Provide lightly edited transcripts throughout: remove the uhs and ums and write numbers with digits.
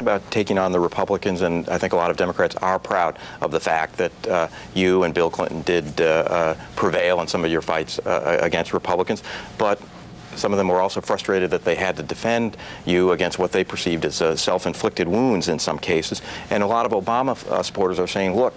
about taking on the Republicans, and I think a lot of Democrats are proud of the fact that you and Bill Clinton did prevail in some of your fights against Republicans, but some of them were also frustrated that they had to defend you against what they perceived as self-inflicted wounds in some cases. And a lot of Obama supporters are saying, look,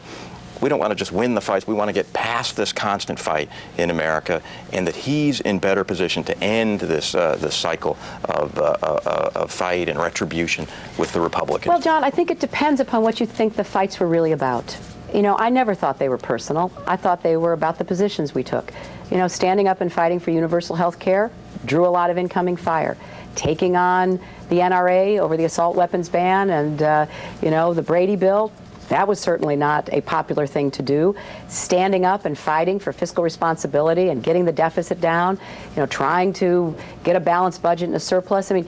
we don't want to just win the fights. We want to get past this constant fight in America, and that he's in better position to end this cycle of fight and retribution with the Republicans. Well, John, I think it depends upon what you think the fights were really about. You know, I never thought they were personal. I thought they were about the positions we took. You know, standing up and fighting for universal health care drew a lot of incoming fire. Taking on the NRA over the assault weapons ban and, you know, the Brady bill, that was certainly not a popular thing to do. Standing up and fighting for fiscal responsibility and getting the deficit down, you know, trying to get a balanced budget and a surplus. I mean,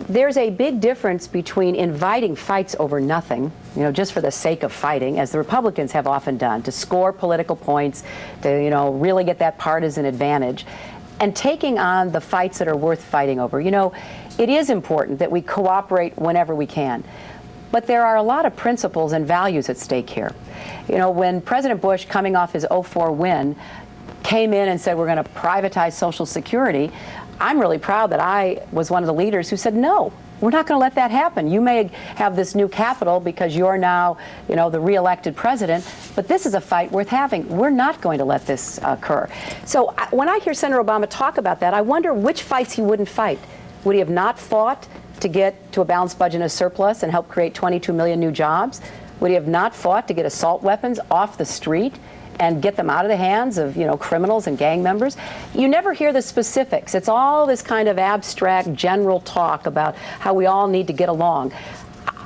there's a big difference between inviting fights over nothing, you know, just for the sake of fighting, as the Republicans have often done, to score political points, to, you know, really get that partisan advantage, and taking on the fights that are worth fighting over. You know, it is important that we cooperate whenever we can. But there are a lot of principles and values at stake here. You know, when President Bush, coming off his '04 win, came in and said we're going to privatize Social Security, I'm really proud that I was one of the leaders who said, no, we're not going to let that happen. You may have this new capital because you're now, you know, the re-elected president, but this is a fight worth having. We're not going to let this occur. So when I hear Senator Obama talk about that, I wonder which fights he wouldn't fight. Would he have not fought to get to a balanced budget and a surplus and help create 22 million new jobs? Would he have not fought to get assault weapons off the street and get them out of the hands of, you know, criminals and gang members? You never hear the specifics. It's all this kind of abstract, general talk about how we all need to get along.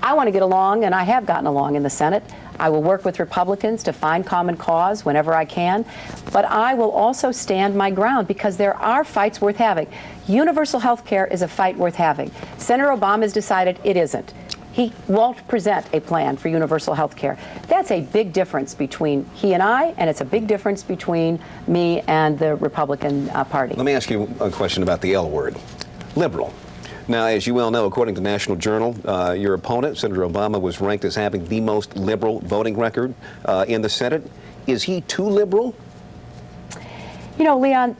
I want to get along, and I have gotten along in the Senate. I will work with Republicans to find common cause whenever I can, but I will also stand my ground because there are fights worth having. Universal health care is a fight worth having. Senator Obama has decided it isn't. He won't present a plan for universal health care. That's a big difference between he and I, and it's a big difference between me and the Republican Party. Let me ask you a question about the L word, liberal. Now, as you well know, according to National Journal, your opponent, Senator Obama, was ranked as having the most liberal voting record in the Senate. Is he too liberal? You know, Leon,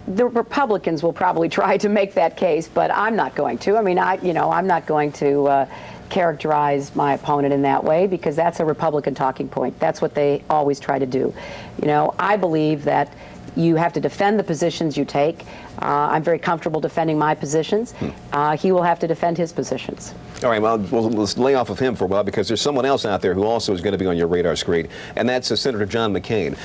the Republicans will probably try to make that case, but I'm not going to. I mean, I'm not going to characterize my opponent in that way because that's a Republican talking point. That's what they always try to do. You know, I believe that you have to defend the positions you take. I'm very comfortable defending my positions. He will have to defend his positions. All right, well, we'll lay off of him for a while because there's someone else out there who also is going to be on your radar screen, and that's Senator John McCain.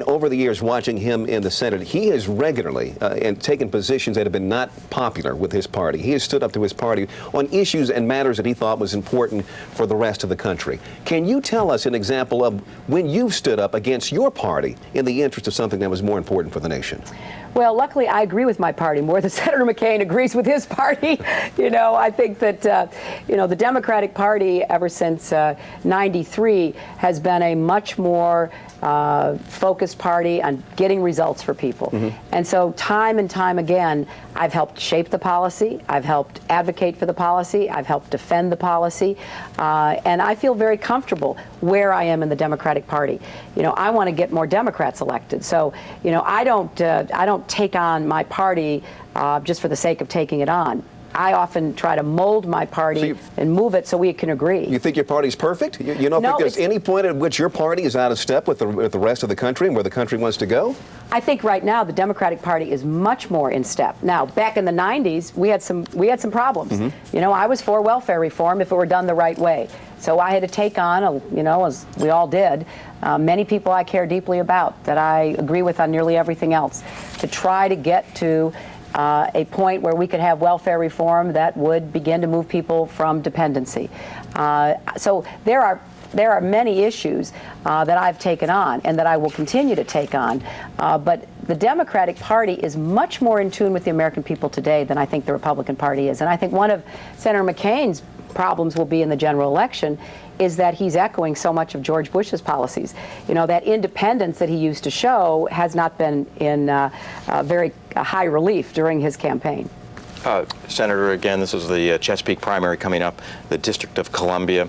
Over the years, watching him in the Senate, he has regularly taken positions that have been not popular with his party. He has stood up to his party on issues and matters that he thought was important for the rest of the country. Can you tell us an example of when you've stood up against your party in the interest of something that was more important for the nation? Well, luckily, I agree with my party more than Senator McCain agrees with his party. You know, I think that, you know, the Democratic Party ever since '93 has been a much more focused party on getting results for people. And so time and time again, I've helped shape the policy. I've helped advocate for the policy. I've helped defend the policy. And I feel very comfortable where I am in the Democratic Party. You know, I want to get more Democrats elected. So, you know, I don't take on my party just for the sake of taking it on. I often try to mold my party and move it so we can agree. You think your party's perfect? You don't think there's any point at which your party is out of step with the rest of the country and where the country wants to go? I think right now the Democratic Party is much more in step. Now, back in the '90s, we had some problems. You know, I was for welfare reform if it were done the right way. So I had to take on, you know, as we all did, many people I care deeply about that I agree with on nearly everything else, to try to get to a point where we could have welfare reform that would begin to move people from dependency. So there are many issues that I've taken on and that I will continue to take on. But the Democratic Party is much more in tune with the American people today than I think the Republican Party is. And I think one of Senator McCain's problems will be in the general election is that he's echoing so much of George Bush's policies. You know, that independence that he used to show has not been in very high relief during his campaign. Senator, again, this is the Chesapeake primary coming up, the District of Columbia.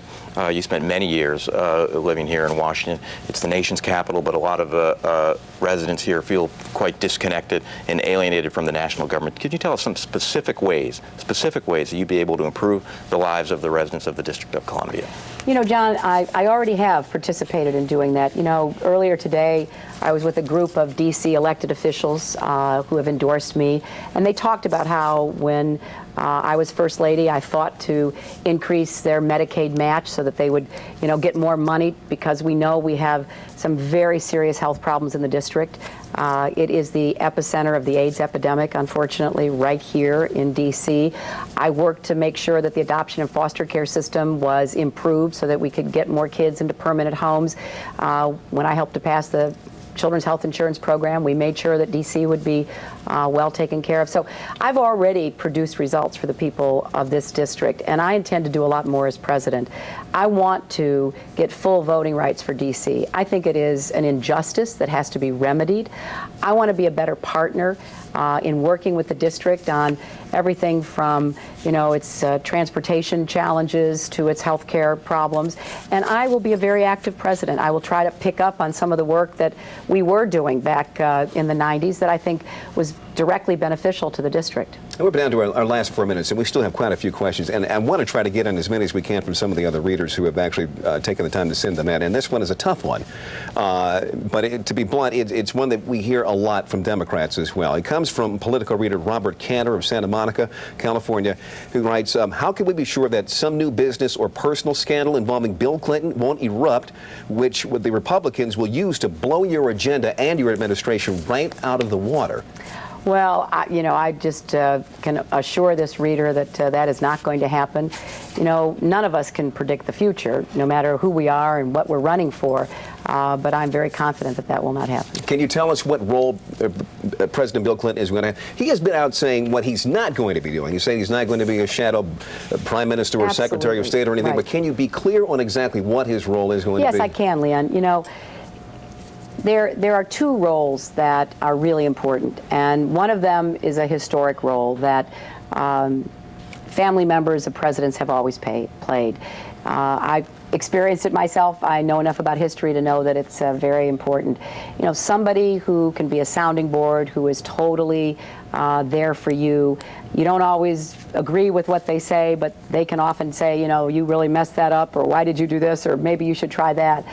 You spent many years living here in Washington. It's the nation's capital, but a lot of residents here feel quite disconnected and alienated from the national government. Could you tell us some specific ways that you'd be able to improve the lives of the residents of the District of Columbia? You know, John, I already have participated in doing that. You know, earlier today, I was with a group of D.C. elected officials who have endorsed me, and they talked about how when I was First Lady, I fought to increase their Medicaid match so that they would, you know, get more money, because we know we have some very serious health problems in the district. It is the epicenter of the AIDS epidemic, unfortunately, right here in D.C. I worked to make sure that the adoption and foster care system was improved so that we could get more kids into permanent homes. When I helped to pass the Children's Health Insurance Program, we made sure that D.C. would be well taken care of. So I've already produced results for the people of this district, and I intend to do a lot more as president. I want to get full voting rights for D.C. I think it is an injustice that has to be remedied. I want to be a better partner in working with the district on everything from, you know, its transportation challenges to its health care problems. And I will be a very active president. I will try to pick up on some of the work that we were doing back in the 90s that I think was directly beneficial to the district. And we're down to our last 4 minutes, and we still have quite a few questions. And I want to try to get on as many as we can from some of the other readers who have actually taken the time to send them in. And this one is a tough one. But to be blunt, it's one that we hear a lot from Democrats as well. It comes from Politico reader Robert Cantor of Santa Monica, California, who writes, how can we be sure that some new business or personal scandal involving Bill Clinton won't erupt, which the Republicans will use to blow your agenda and your administration right out of the water? Well, I just can assure this reader that that is not going to happen. You know, none of us can predict the future, no matter who we are and what we're running for, but I'm very confident that that will not happen. Can you tell us what role President Bill Clinton is going to have? He has been out saying what he's not going to be doing. He's saying he's not going to be a shadow prime minister or secretary of state or anything, but can you be clear on exactly what his role is going to be? Yes, I can, Leon. You know, there are two roles that are really important, and one of them is a historic role that family members of presidents have always played. I've experienced it myself. I know enough about history to know that it's very important. You know, somebody who can be a sounding board, who is totally there for you. You don't always agree with what they say, but they can often say, you know, you really messed that up, or why did you do this, or maybe you should try that.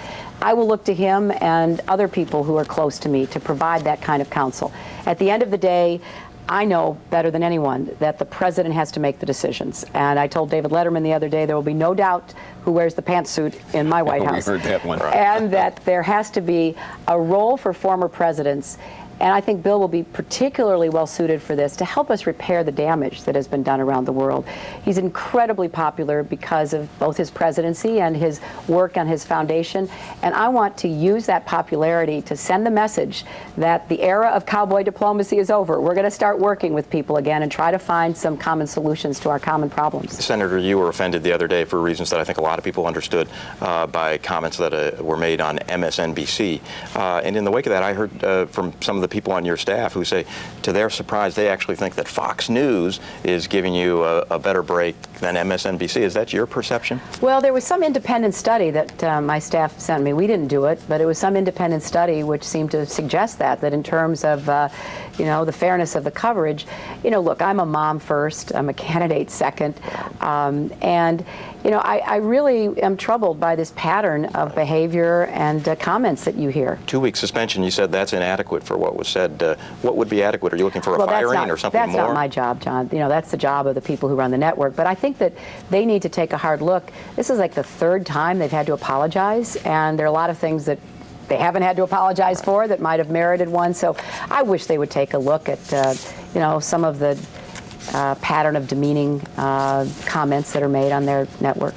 I will look to him and other people who are close to me to provide that kind of counsel. At the end of the day, I know better than anyone that the president has to make the decisions. And I told David Letterman the other day there will be no doubt who wears the pantsuit in my White House. We heard that one. And that there has to be a role for former presidents. And I think Bill will be particularly well suited for this to help us repair the damage that has been done around the world. He's incredibly popular because of both his presidency and his work on his foundation. And I want to use that popularity to send the message that the era of cowboy diplomacy is over. We're going to start working with people again and try to find some common solutions to our common problems. Senator, you were offended the other day for reasons that I think a lot of people understood by comments that were made on MSNBC. And in the wake of that, I heard from some of the people on your staff who say, to their surprise, they actually think that Fox News is giving you a better break than MSNBC. Is that your perception? Well, there was some independent study that my staff sent me. We didn't do it, but it was some independent study which seemed to suggest that in terms of, you know, the fairness of the coverage. You know, look, I'm a mom first. I'm a candidate second. And, you know, I really am troubled by this pattern of behavior and comments that you hear. 2-week suspension, you said that's inadequate for what was said. What would be adequate? Are you looking for a firing or something more? That's not my job, John. You know, that's the job of the people who run the network. But I think that they need to take a hard look. This is like the third time they've had to apologize, and there are a lot of things that they haven't had to apologize for that might have merited one. So I wish they would take a look at, you know, some of the pattern of demeaning comments that are made on their network.